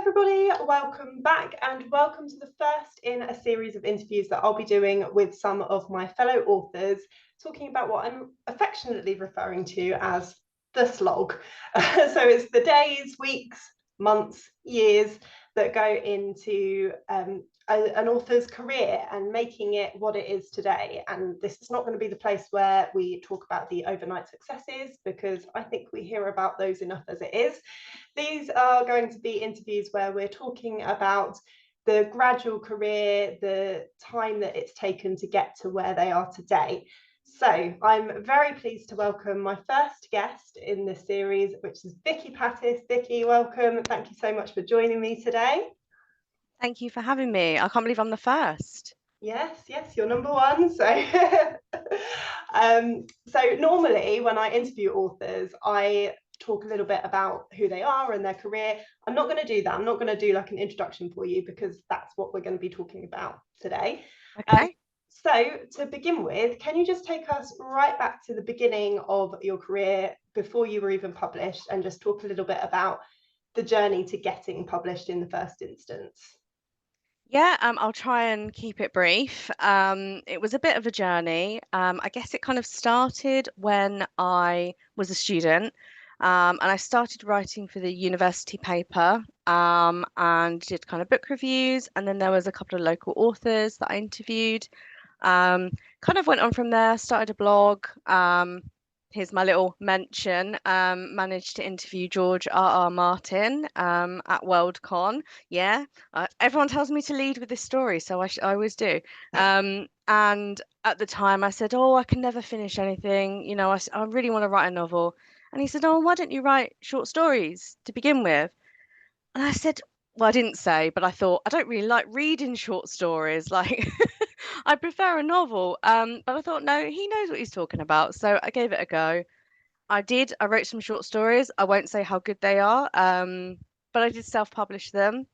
everybody, welcome back and welcome to the first in a series of interviews that I'll be doing with some of my fellow authors, talking about what I'm affectionately referring to as the slog. So it's the days, weeks, months, years that go into an author's career and making it what it is today. And this is not going to be the place where we talk about the overnight successes, because I think we hear about those enough as it is. These are going to be interviews where we're talking about the gradual career, the time that it's taken to get to where they are today. So I'm very pleased to welcome my first guest in this series, which is Vikki Patis. Vikki, welcome. Thank you so much for joining me today. Thank you for having me. I can't believe I'm the first. Yes, you're number one. So, so normally when I interview authors, I talk a little bit about who they are and their career. I'm not going to do that. I'm not going to do like an introduction for you, because that's what we're going to be talking about today. Okay. So to begin with, can you just take us right back to the beginning of your career before you were even published, and just talk a little bit about the journey to getting published in the first instance? Yeah, I'll try and keep it brief. It was a bit of a journey. I guess it kind of started when I was a student, and I started writing for the university paper, and did kind of book reviews, and then there was a couple of local authors that I interviewed. Kind of went on from there, started a blog. Here's my little mention. Managed to interview George R. Martin at WorldCon. Yeah, everyone tells me to lead with this story, so I always do. And at the time, I said, "Oh, I can never finish anything. You know, I really want to write a novel." And he said, "Oh, why don't you write short stories to begin with?" And I said, "Well, I didn't say, but I thought I don't really like reading short stories. Like, I prefer a novel." But I thought, no, he knows what he's talking about. So I gave it a go. I did. I wrote some short stories. I won't say how good they are, but I did self-publish them.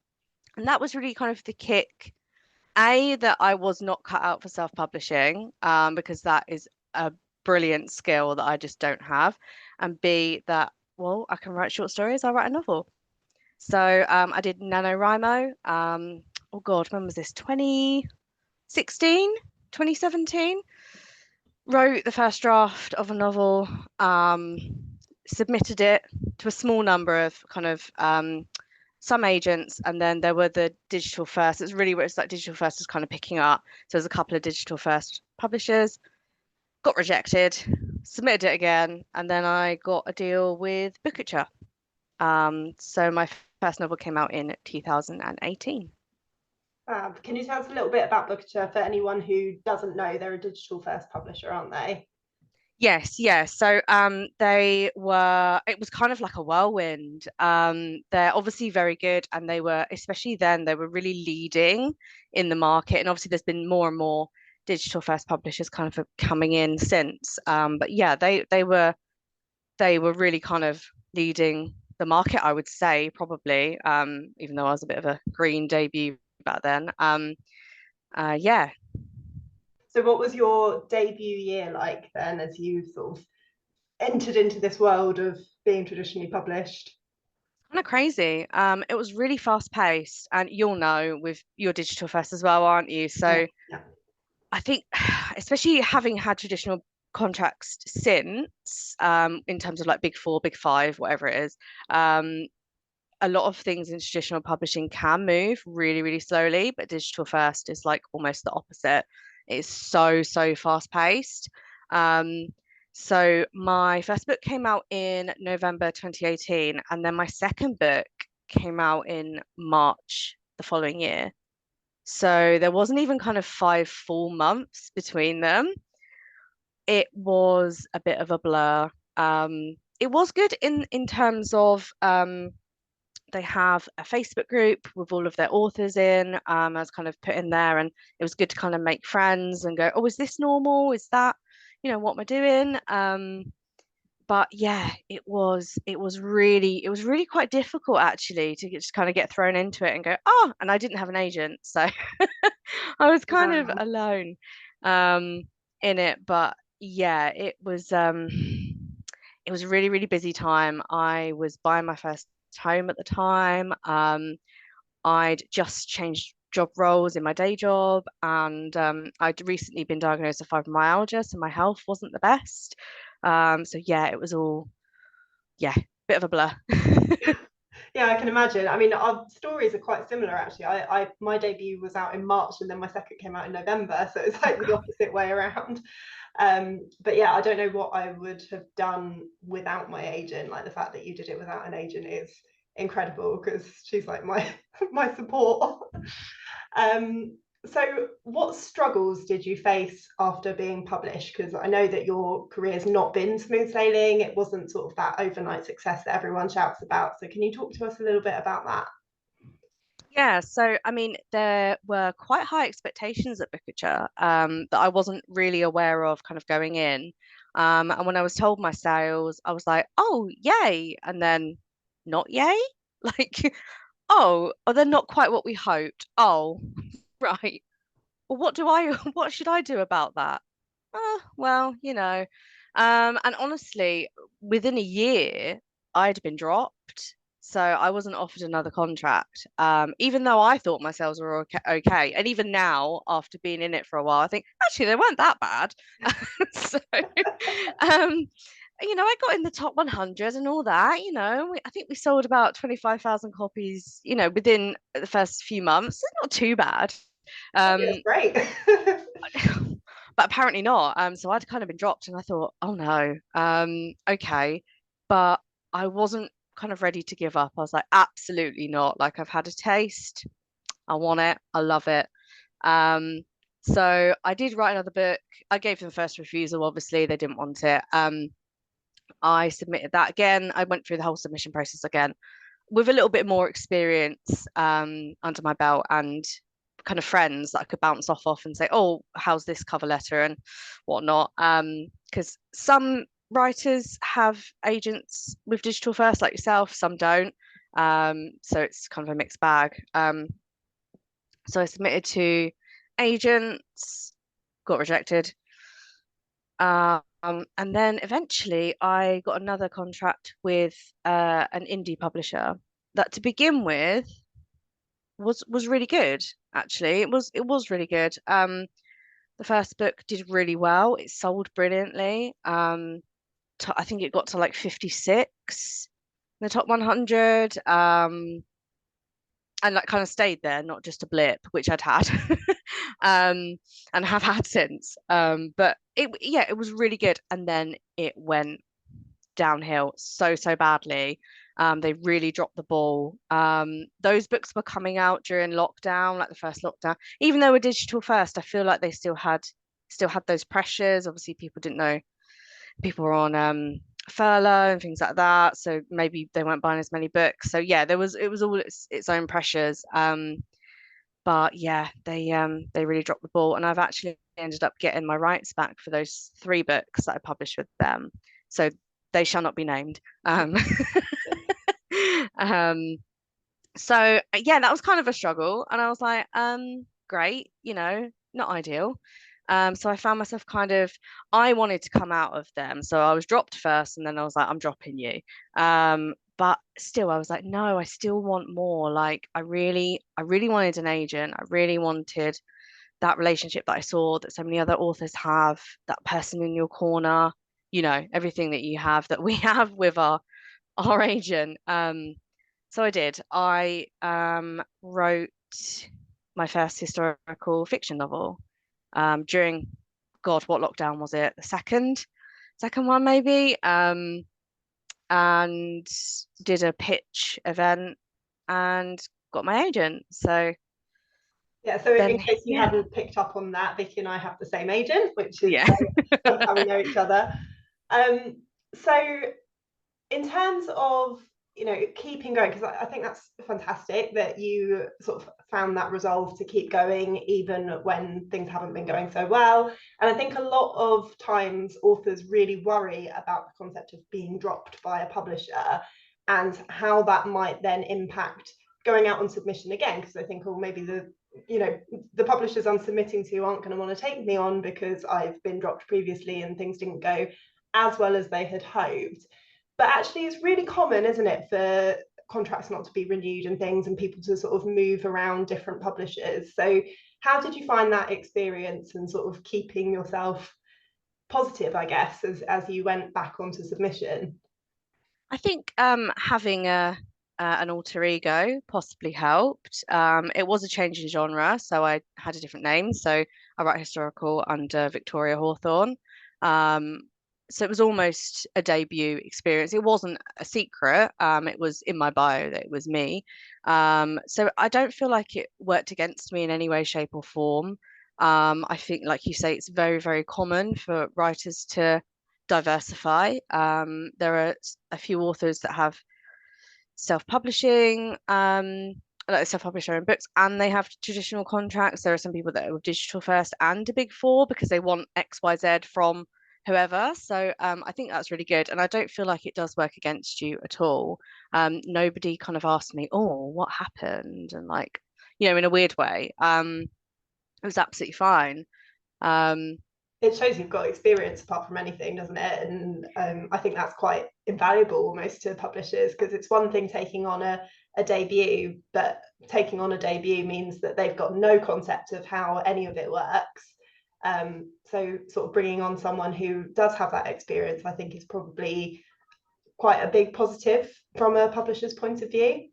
And that was really kind of the kick. A, that I was not cut out for self-publishing, because that is a brilliant skill that I just don't have. And B, that, well, I can write short stories. I'll write a novel. So I did NaNoWriMo. Oh God, when was this? 2016, 2017. Wrote the first draft of a novel, submitted it to a small number of kind of some agents, and then there were the digital first. It's really where it's like digital first is kind of picking up. So there's a couple of digital first publishers, got rejected, submitted it again, and then I got a deal with Booker. So my first novel came out in 2018. Can you tell us a little bit about Booker for anyone who doesn't know? They're a digital first publisher, aren't they? Yes, yes. So they were, it was kind of like a whirlwind. They're obviously very good, and they were, especially then, they were really leading in the market. And obviously there's been more and more digital first publishers kind of coming in since. But yeah, they were really kind of leading the market, I would say, probably, even though I was a bit of a green debut back then. Yeah. So what was your debut year like then, as you sort of entered into this world of being traditionally published? Kind of crazy. It was really fast paced, and you'll know with your digital first as well, aren't you? Yeah, So yeah. I think, especially having had traditional contracts since, in terms of like big four, big five, whatever it is, a lot of things in traditional publishing can move really, really slowly, but digital first is like almost the opposite. It's so fast paced. Um, so my first book came out in November 2018, and then my second book came out in March the following year. So there wasn't even kind of 5 full months between them. It was a bit of a blur. It was good in terms of they have a Facebook group with all of their authors in. I was kind of put in there, and it was good to kind of make friends and go, oh, is this normal? Is that, what am I doing? But yeah, it was really quite difficult actually to just kind of get thrown into it and go, oh, and I didn't have an agent, so I was kind of Wow. alone in it. But yeah, it was a really, really busy time. I was buying my first home at the time. I'd just changed job roles in my day job, and I'd recently been diagnosed with fibromyalgia, so my health wasn't the best. So yeah, it was all, yeah, bit of a blur. Yeah, I can imagine. I mean, our stories are quite similar actually. I my debut was out in March and then my second came out in November, so it's Oh like the God. opposite way around. But yeah, I don't know what I would have done without my agent. Like the fact that you did it without an agent is incredible because she's like my my support. Um, so what struggles did you face after being published? Because I know that your career's not been smooth sailing. It wasn't sort of that overnight success that everyone shouts about. So can you talk to us a little bit about that? Yeah, so I mean, there were quite high expectations at Becca that I wasn't really aware of kind of going in. And when I was told my sales, I was like, oh, yay. And then not yay. Like, oh, they're not quite what we hoped. Oh, right. Well, what should I do about that? Well, and honestly, within a year, I'd been dropped. So I wasn't offered another contract, even though I thought my sales were okay. And even now, after being in it for a while, I think actually they weren't that bad. So, um, I got in the top 100 and all that. I think we sold about 25,000 copies, within the first few months. It's not too bad. Yeah, Um, great. but apparently not. So I'd kind of been dropped, and I thought, oh no, okay. But I wasn't kind of ready to give up. I was like, absolutely not. Like I've had a taste. I want it. I love it. Um, so I did write another book. I gave them first refusal. Obviously, they didn't want it. I submitted that again. I went through the whole submission process again with a little bit more experience under my belt and kind of friends that I could bounce off and say, oh, how's this cover letter and whatnot. Because some writers have agents with digital first, like yourself, some don't. So it's kind of a mixed bag. So I submitted to agents, got rejected. And then eventually I got another contract with an indie publisher that to begin with was really good, actually. It was really good. The first book did really well. It sold brilliantly. I think it got to like 56 in the top 100. And like kind of stayed there, not just a blip, which I'd had, and have had since. But yeah, it was really good. And then it went downhill so badly. They really dropped the ball. Those books were coming out during lockdown, like the first lockdown. Even though we're digital first, I feel like they still had those pressures. Obviously, people didn't know people were on furlough and things like that, so maybe they weren't buying as many books. So yeah, it was all its own pressures. But yeah, they really dropped the ball, and I've actually ended up getting my rights back for those three books that I published with them. So they shall not be named. Um, so yeah, that was kind of a struggle, and I was like, great, not ideal. So I found myself I wanted to come out of them, so I was dropped first, and then I was like, I'm dropping you. But still, I was like, no, I still want more. Like, I really wanted an agent. I really wanted that relationship that I saw that so many other authors have, that person in your corner, everything that you have that we have with our agent. So I did. I wrote my first historical fiction novel during, God, what lockdown was it? The second one maybe. And did a pitch event and got my agent. So Yeah, so in then, case you yeah, hadn't picked up on that, Vikki and I have the same agent, which is yeah. that's how we know each other. So in terms of keeping going, because I think that's fantastic that you sort of found that resolve to keep going even when things haven't been going so well. And I think a lot of times authors really worry about the concept of being dropped by a publisher and how that might then impact going out on submission again, because I think, oh, maybe the publishers I'm submitting to aren't going to want to take me on because I've been dropped previously and things didn't go as well as they had hoped. But actually, it's really common, isn't it, for contracts not to be renewed and things, and people to sort of move around different publishers. So how did you find that experience and sort of keeping yourself positive, I guess, as you went back onto submission? I think having a an alter ego possibly helped. It was a change in genre, so I had a different name. So I write historical under Victoria Hawthorne. Um, so it was almost a debut experience. It wasn't a secret. It was in my bio that it was me. So I don't feel like it worked against me in any way, shape, or form. I think, like you say, it's very, very common for writers to diversify. There are a few authors that have self-publishing, like self-publish their own books, and they have traditional contracts. There are some people that are digital first and a big four because they want X, Y, Z from whoever. So I think that's really good, and I don't feel like it does work against you at all. Nobody kind of asked me, "Oh, what happened?" and like, in a weird way. It was absolutely fine. Um, It shows you've got experience apart from anything, doesn't it? And I think that's quite invaluable almost to publishers, because it's one thing taking on a debut, but taking on a debut means that they've got no concept of how any of it works. So sort of bringing on someone who does have that experience, I think, is probably quite a big positive from a publisher's point of view.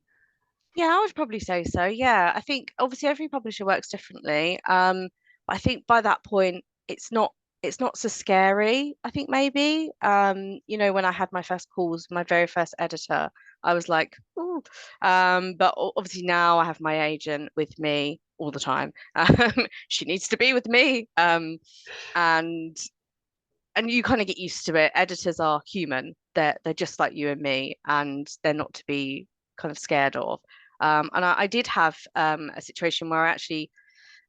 Yeah, I would probably say so. Yeah, I think obviously every publisher works differently. But I think by that point, it's not so scary. I think maybe when I had my first calls, my very first editor, I was like, ooh. But obviously now I have my agent with me all the time. She needs to be with me. And and you kind of get used to it. Editors are human. They're just like you and me, and they're not to be kind of scared of. And I did have a situation where I actually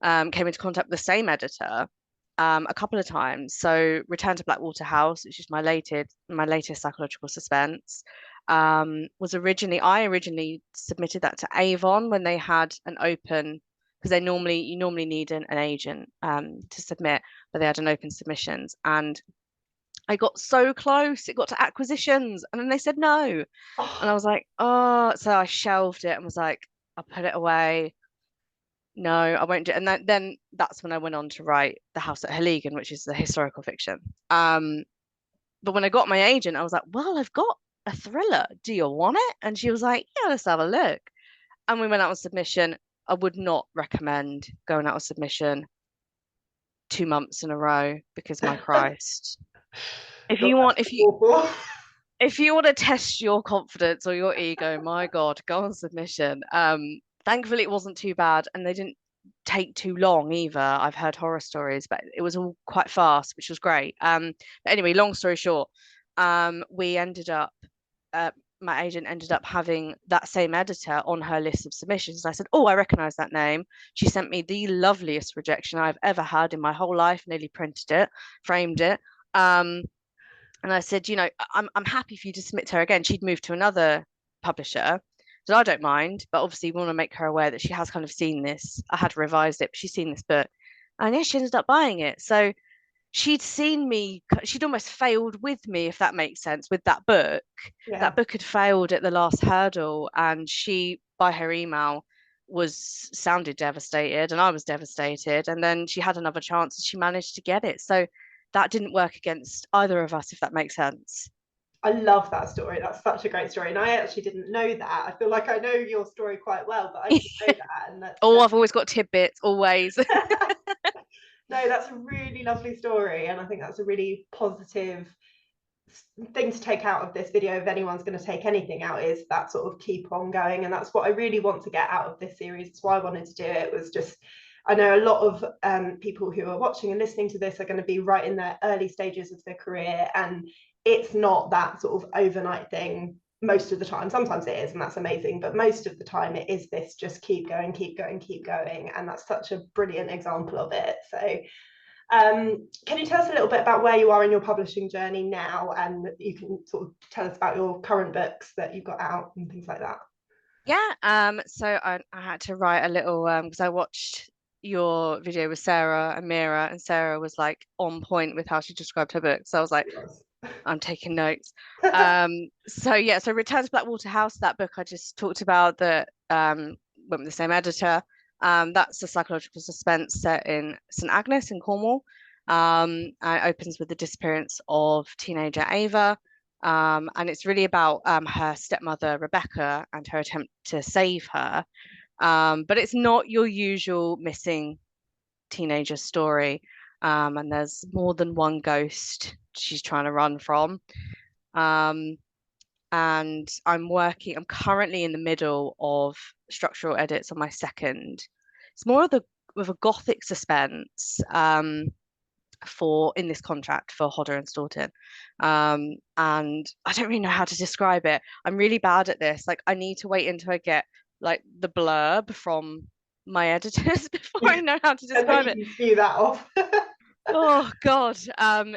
came into contact with the same editor a couple of times. So Return to Blackwater House, which is my latest psychological suspense, I originally submitted that to Avon when they had an open, because you normally need an agent to submit, but they had an open submissions, and I got so close. It got to acquisitions, and then they said no. And I Oh, was like, oh, so I shelved it and was like, I'll put it away. No, I won't do it. And then that's when I went on to write The House at Heligan, which is the historical fiction. But when I got my agent, I was like, well, I've got a thriller. Do you want it? And she was like, yeah, let's have a look. And we went out on submission. I would not recommend going out on submission 2 months in a row because my Christ. If God, you want, that's awful. if you want to test your confidence or your ego, my God, go on submission. Thankfully it wasn't too bad and they didn't take too long either. I've heard horror stories, but it was all quite fast, which was great. But anyway, long story short, we ended up my agent ended up having that same editor on her list of submissions. I said, "Oh, I recognize that name." She sent me the loveliest rejection I've ever had in my whole life, nearly printed it, framed it. Um, and I said, I'm happy for you to submit to her again. She'd moved to another publisher. So I don't mind, but obviously we want to make her aware that she has kind of seen this. I had revised it, but she's seen this book. And yeah, she ended up buying it. So she'd seen me, she'd almost failed with me, if that makes sense, with that book. Yeah. That book had failed at the last hurdle, and she, by her email, sounded devastated, and I was devastated. And then she had another chance and she managed to get it. So that didn't work against either of us, if that makes sense. I love that story. That's such a great story. And I actually didn't know that. I feel like I know your story quite well, but I didn't know that. And that's Oh, I've always got tidbits, always. no, that's a really lovely story. And I think that's a really positive thing to take out of this video. If anyone's going to take anything out, is that sort of keep on going. And that's what I really want to get out of this series. That's why I wanted to do it. Was just, I know a lot of people who are watching and listening to this are going to be right in their early stages of their career, and it's not that sort of overnight thing most of the time. Sometimes it is, and that's amazing, but most of the time it is this just keep going, keep going, keep going. And that's such a brilliant example of it. So can you tell us a little bit about where you are in your publishing journey now, and you can sort of tell us about your current books that you've got out and things like that? Yeah, so I had to write a little because I watched your video with Sarah and Mira, and Sarah was like on point with how she described her book. So I was like, I'm taking notes. So yeah, so Return to Blackwater House, that book I just talked about that went with the same editor. That's a psychological suspense set in St Agnes in Cornwall. And it opens with the disappearance of teenager Ava. And it's really about her stepmother Rebecca and her attempt to save her. But it's not your usual missing teenager story. And there's more than one ghost she's trying to run from. Um, and I'm currently in the middle of structural edits on my second. It's more of the with a gothic suspense for in this contract for Hodder and Staunton. And I don't really know how to describe it. I'm really bad at this. Like I need to wait until I get like the blurb from my editors before I know how to And then describe you it. can spew that off. Oh God.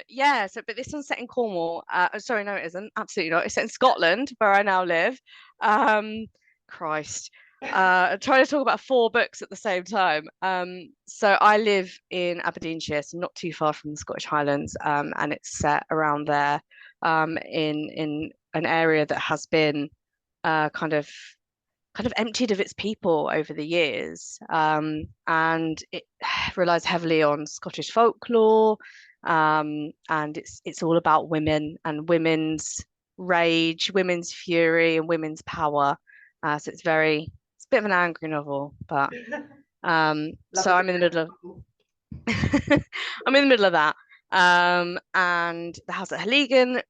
Yeah, so but this one's set in Cornwall. Sorry, no, it isn't. Absolutely not. It's set in Scotland, where I now live. Um, Christ. Trying to talk about four books at the same time. So I live in Aberdeenshire, so not too far from the Scottish Highlands, and it's set around there, in an area that has been kind of emptied of its people over the years. And it relies heavily on Scottish folklore. And it's all about women and women's rage, women's fury, and women's power. So it's a bit of an angry novel, but Love so a I'm good in the middle of novel. I'm in the middle of that. And The House at Heligan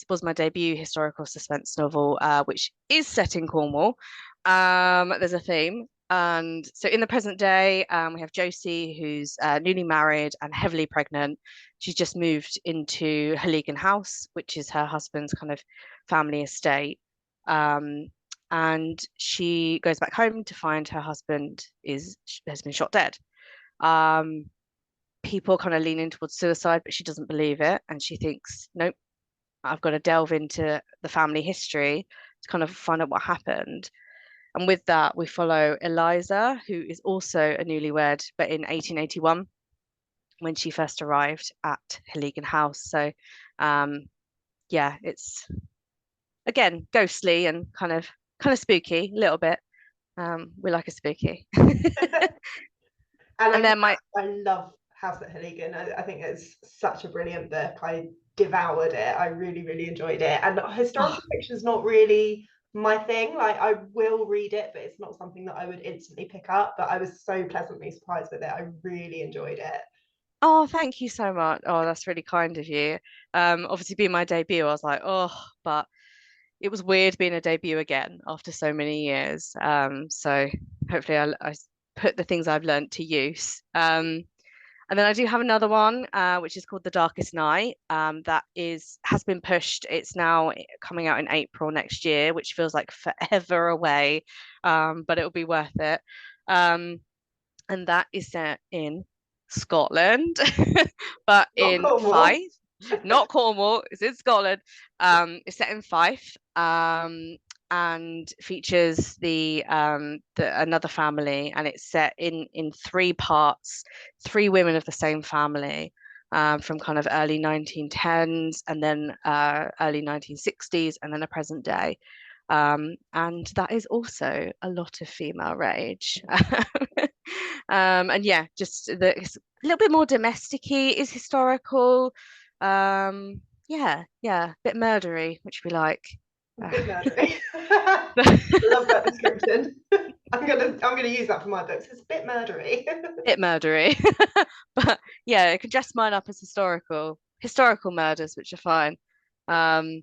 was my debut historical suspense novel, which is set in Cornwall. There's a theme. And so in the present day, we have Josie, who's newly married and heavily pregnant. She's just moved into Heligan House, which is her husband's kind of family estate. Um, and she goes back home to find her husband has been shot dead. Um, People kind of leaning towards suicide, but she doesn't believe it. And she thinks, nope, I've got to delve into the family history to kind of find out what happened. And with that, we follow Eliza, who is also a newlywed, but in 1881 when she first arrived at Heligan House. So, yeah, it's again ghostly and kind of spooky, a little bit. We like a spooky. And And then I love House at Heligan. I think it's such a brilliant book. I devoured it. I really, really enjoyed it. And historical fiction is not really my thing. Like I will read it, but it's not something that I would instantly pick up. But I was so pleasantly surprised with it. I really enjoyed it. Oh, thank you so much. Oh, that's really kind of you. Obviously being my debut, I was like, oh, but it was weird being a debut again after so many years. So hopefully I put the things I've learned to use. And then I do have another one, which is called The Darkest Night. That has been pushed. It's now coming out in April next year, which feels like forever away, but it'll be worth it. Um, and that is set in Scotland, but Not in Cornwall. Fife, not Cornwall. It's in Scotland. It's set in Fife, and features the another family, and it's set in three parts, three women of the same family. From kind of early 1910s and then early 1960s and then a present day. And that is also a lot of female rage. And yeah, it's a little bit more domestic-y, is historical. Yeah, a bit murdery, which we like. Bit murdery. Love that description. I'm gonna use that for my books. It's a bit murdery. Bit murdery. But yeah, it can dress mine up as historical murders, which are fine. Um,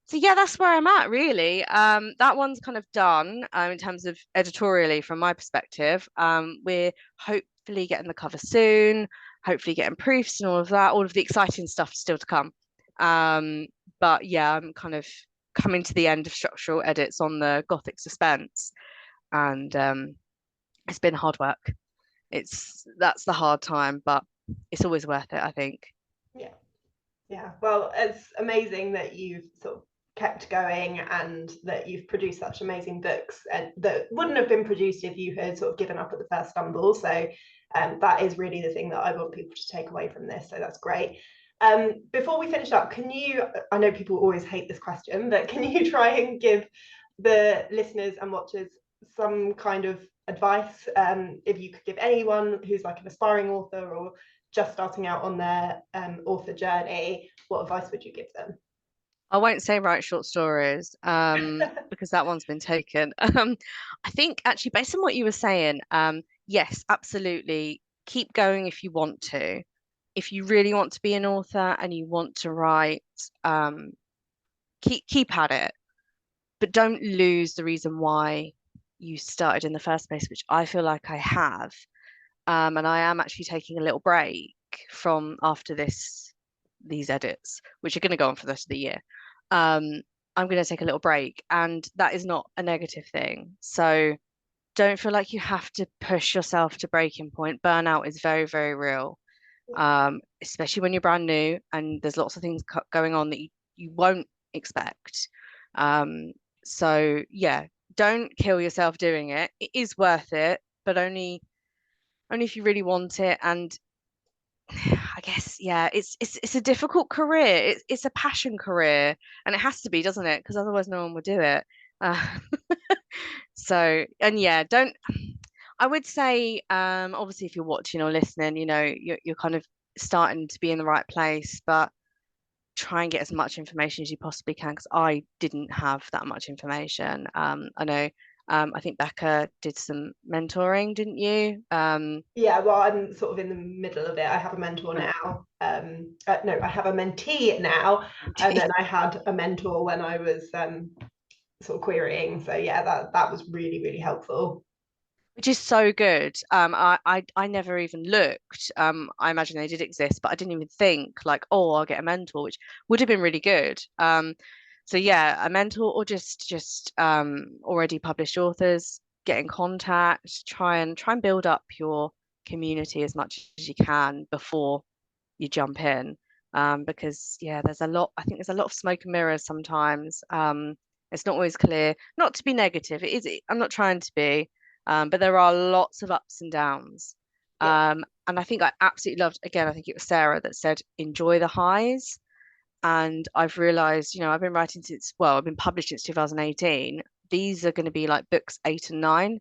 so yeah, that's where I'm at really. That one's kind of done in terms of editorially from my perspective. We're hopefully getting the cover soon, hopefully getting proofs and all of that. All of the exciting stuff still to come. But yeah, I'm kind of coming to the end of structural edits on the Gothic suspense, and it's been hard work. That's the hard time, but it's always worth it, I think. Yeah. Yeah. Well, it's amazing that you've sort of kept going and that you've produced such amazing books and that wouldn't have been produced if you had sort of given up at the first stumble. So that is really the thing that I want people to take away from this. So that's great. Before we finish up, I know people always hate this question, but can you try and give the listeners and watchers some kind of advice? If you could give anyone who's like an aspiring author or just starting out on their author journey, what advice would you give them? I won't say write short stories, because that one's been taken. I think actually based on what you were saying, yes, absolutely. Keep going if you want to. If you really want to be an author and you want to write, um, keep at it, but don't lose the reason why you started in the first place, which I feel like I have. And I am actually taking a little break from after these edits, which are going to go on for the rest of the year. Um, I'm going to take a little break, and that is not a negative thing. So don't feel like you have to push yourself to breaking point. Burnout is very, very real, especially when you're brand new and there's lots of things going on that you won't expect. Um, so yeah, don't kill yourself doing it. It is worth it, but only if you really want it. And I guess yeah, it's a difficult career. It's a passion career, and it has to be, doesn't it? Because otherwise, no one would do it. Uh, so and yeah, don't. I would say, obviously, if you're watching or listening, you're kind of starting to be in the right place, but try and get as much information as you possibly can because I didn't have that much information. I know. I think Becca did some mentoring, didn't you? Yeah, well, I'm sort of in the middle of it. I have a mentor Oh, now. No, I have a mentee now, and then I had a mentor when I was sort of querying. So yeah, that was really, really helpful. which is so good. I never even looked. I imagine they did exist, but I didn't even think like, oh, I'll get a mentor, which would have been really good. So yeah, a mentor or just already published authors, get in contact, try and build up your community as much as you can before you jump in. Because yeah, I think there's a lot of smoke and mirrors sometimes. It's not always clear. Not to be negative, I'm not trying to be, but there are lots of ups and downs. Yeah. And I think I absolutely loved, again, I think it was Sarah that said, enjoy the highs. And I've realized, I've been writing since, well, I've been published since 2018. These are going to be like books 8 and 9.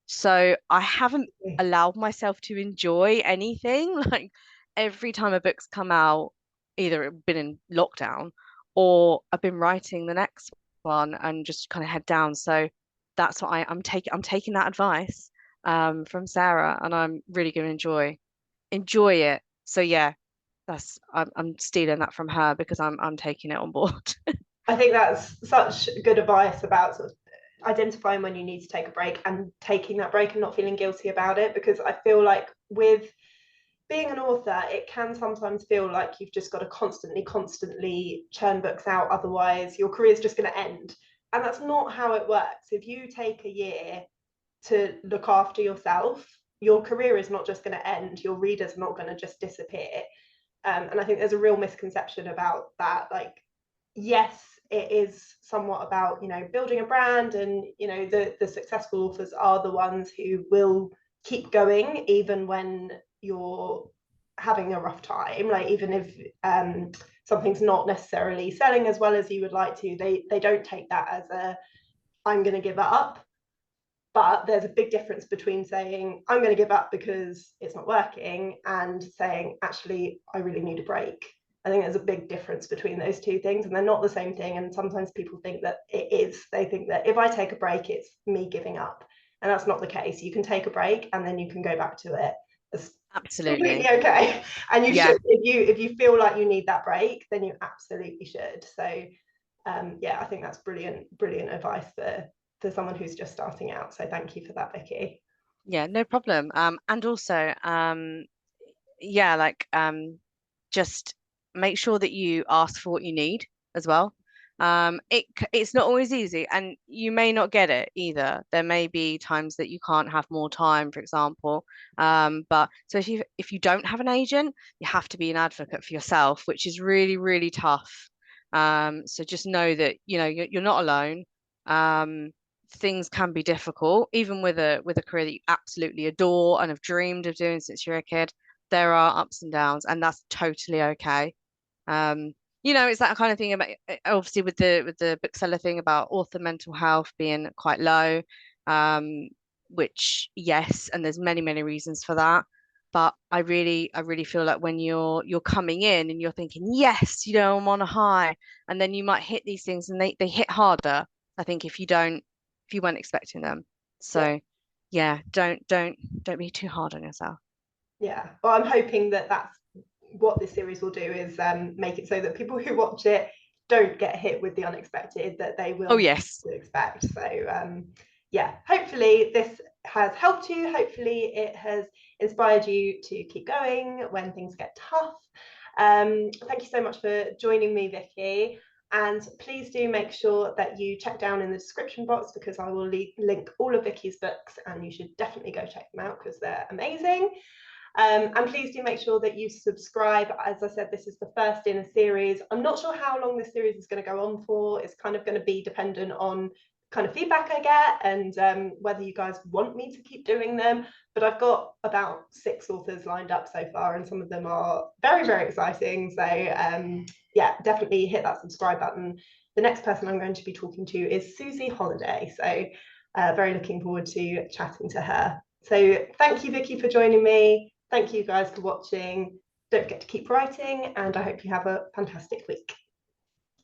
So I haven't allowed myself to enjoy anything. Like every time a book's come out, either it's been in lockdown or I've been writing the next one and just kind of head down. So that's what I'm taking that advice from Sarah, and I'm really going to enjoy it. So yeah, I'm stealing that from her because I'm taking it on board. I think that's such good advice about sort of identifying when you need to take a break and taking that break and not feeling guilty about it. Because I feel like with being an author, it can sometimes feel like you've just got to constantly churn books out. Otherwise, your career is just going to end. And that's not how it works. If you take a year to look after yourself, your career is not just going to end. Your readers are not going to just disappear. And I think there's a real misconception about that. Like, yes, it is somewhat about building a brand, and the successful authors are the ones who will keep going even when you're having a rough time. Like even if something's not necessarily selling as well as you would like to, they don't take that as a I'm going to give up. But there's a big difference between saying, I'm going to give up because it's not working, and saying, actually, I really need a break. I think there's a big difference between those two things, and they're not the same thing. And sometimes people think that it is. They think that if I take a break, it's me giving up. And that's not the case. You can take a break and then you can go back to it. It's completely Absolutely. okay. And you Yeah. should, if you feel like you need that break, then you absolutely should. So yeah, I think that's brilliant advice for someone who's just starting out. So thank you for that, Vikki. Yeah, no problem. And also, yeah, like just make sure that you ask for what you need as well. It's not always easy, and you may not get it either. There may be times that you can't have more time, for example. But so if you don't have an agent, you have to be an advocate for yourself, which is really, really tough. So just know that you're not alone. Things can be difficult, even with a career that you absolutely adore and have dreamed of doing since you're a kid. There are ups and downs, and that's totally okay. You know, it's that kind of thing about, obviously with the bookseller thing about author mental health being quite low, um, which yes, and there's many reasons for that. But I really feel like when you're coming in and you're thinking, yes, you know, I'm on a high, and then you might hit these things and they hit harder, I think, if you weren't expecting them. Yeah. So yeah, don't be too hard on yourself. Yeah, well, I'm hoping that that's what this series will do, is make it so that people who watch it don't get hit with the unexpected, that they Oh will know yes. what to expect. So yeah, hopefully this has helped you. Hopefully it has inspired you to keep going when things get tough. Thank you so much for joining me, Vikki. And please do make sure that you check down in the description box, because I will link all of Vikki's books, and you should definitely go check them out because they're amazing. And please do make sure that you subscribe. As I said, this is the first in a series. I'm not sure how long this series is going to go on for. It's kind of going to be dependent on kind of feedback I get, and whether you guys want me to keep doing them. But I've got about 6 authors lined up so far, and some of them are very exciting. So yeah, definitely hit that subscribe button. The next person I'm going to be talking to is Susie Holiday. So very looking forward to chatting to her. So thank you, Vikki, for joining me. Thank you guys for watching. Don't forget to keep writing, and I hope you have a fantastic week.